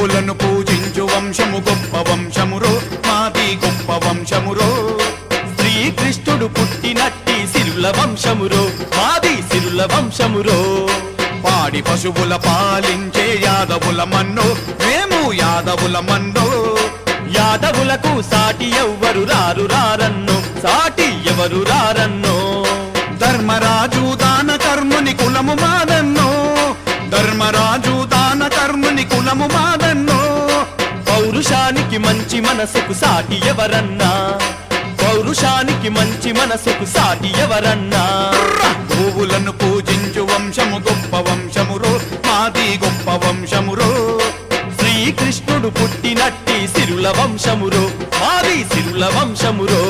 గోవులను పూజించు వంశము గొప్ప వంశమురో మాది గొప్ప వంశమురో శ్రీకృష్ణుడు పుట్టినట్టి సిరుల వంశమురో మాది సిరుల వంశమురో పాడి పశువుల పాలించే యాదవుల మన్నో మేము యాదవుల మన్నో యాదవులకు సాటి ఎవ్వరు రారు రారన్నో సాటి ఎవరు రారన్నో ధర్మరాజు దాన కర్ముని కులము మాదన్నో ధర్మరాజు దాన కర్ముని కులము మాదన్నో పౌరుషానికి మంచి మనసుకు సాటి ఎవరన్నా పౌరుషానికి మంచి మనసుకు సాటి ఎవరన్నా గోవులను పూజించు వంశము గొప్ప వంశమురో మాది గొప్ప వంశమురో శ్రీకృష్ణుడు పుట్టినట్టి సిరుల వంశమురో మాది సిరుల వంశమురో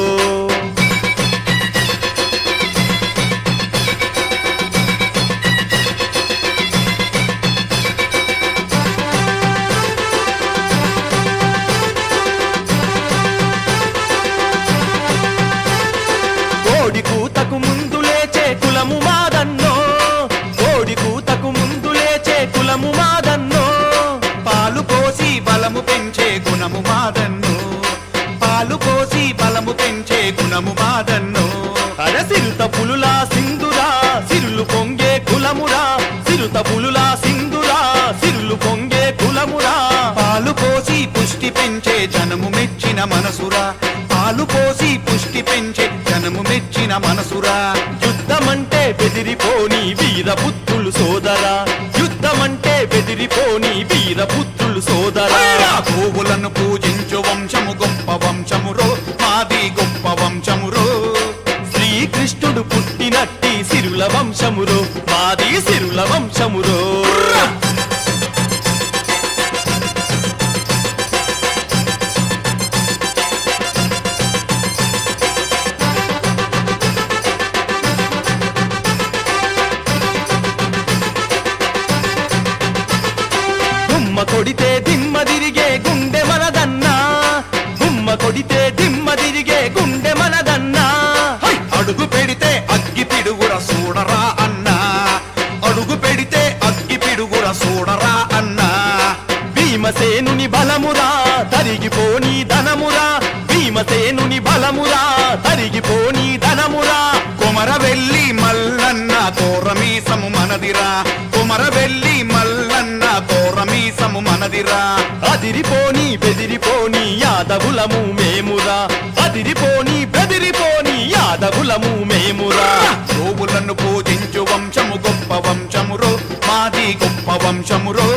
కోడి కూతకు ముందు లేచే కులము మాదన్నో కోడి కూతకు ముందు లేచే కులము మాదన్నో పాలు పోసి బలము పెంచే గుణము మాదన్నో పాలు పోసి బలము పెంచే గుణము మాదన్నో అరసిరుత పులులా సింధురా సిరులు పొంగే కులమురా సిరుత పులులా సింధురా సిరులు పొంగే కులమురా పాలు పోసి పుష్టి పెంచే జనము మెచ్చిన మనసురా పాలు పోసి పుష్టి పెంచే జనము మెచ్చిన మనసురా యుద్ధమంటే బెదిరిపోని వీరపుత్రులు సోదరా యుద్ధమంటే బెదిరిపోని వీరపుత్రులు సోదరా గోవులను పూజించు వంశము గొప్ప వంశమురో మాది గొప్ప వంశమురో శ్రీకృష్ణుడు పుట్టినట్టి సిరుల వంశమురో మాది సిరుల వంశమురో కొడితే దిమ్మ తిరిగే గుండె మనదన్నా గుమ్మ కొడితే దిమ్మ తిరిగే గుండె మనదన్నా అడుగు పెడితే అగ్గి పిడుగుర చూడరా అన్నా అడుగు పెడితే అగ్గి పిడుగుర చూడరా అన్నా భీమసేనుని బలమురా తరిగిపోని ధనమురా భీమసేనుని బలమురా తరిగిపోని ధనమురా కొమరవెల్లి మల్లన్న కోరమీసము మనదిరా కొమరవెల్లి మల్లన్న కోరమీసము మనదిరా అదిరిపోని బెదిరిపోని యాదవులము మేమురా అదిరిపోని బెదిరిపోని యాదవులము మేమురా గోవులను పూజించు వంశము గొప్ప వంశమురో మాది గొప్ప వంశమురో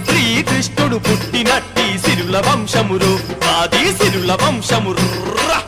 శ్రీకృష్ణుడు పుట్టినట్టి సిరుల వంశమురో మాది సిరుల వంశముర్రా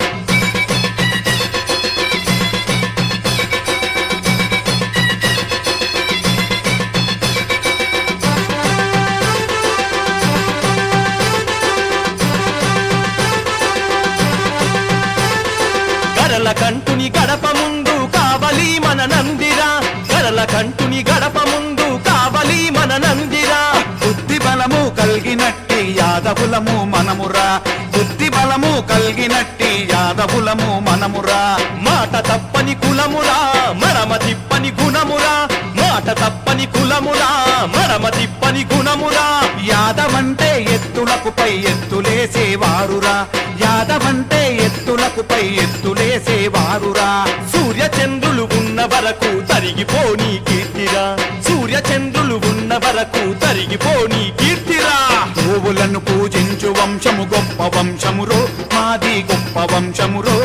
గరల కంటుని గడప ముందు కావలి మన నందిరా గరల కంటుని గడప ముందు కావలి మన నందిరా బుద్ధి బలము కలిగినట్టి యాదవులము మనమురా బుద్ధి బలము కలిగినట్టి యాదవులము మనమురా మాట తప్పని కులమురా మరమ తిప్పని గుణమురా మాట తప్పని కులమురా మరమ తిప్పని గుణమురా యాదవంటే ఎత్తులకు పై ఎత్తులేసేవారురా యాదవంటే ఎత్తులకు పై ఎత్తులేసేవారురా సూర్యచంద్రులు ఉన్న వరకు తరిగిపోని కీర్తిరా సూర్యచంద్రులు ఉన్న వరకు తరిగిపోని కీర్తిరా గోవులను పూజించు వంశము గొప్ప వంశమురో మాది గొప్ప వంశమురో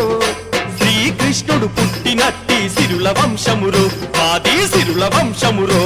శ్రీకృష్ణుడు పుట్టినట్టి సిరుల వంశమురో మాది సిరుల వంశమురో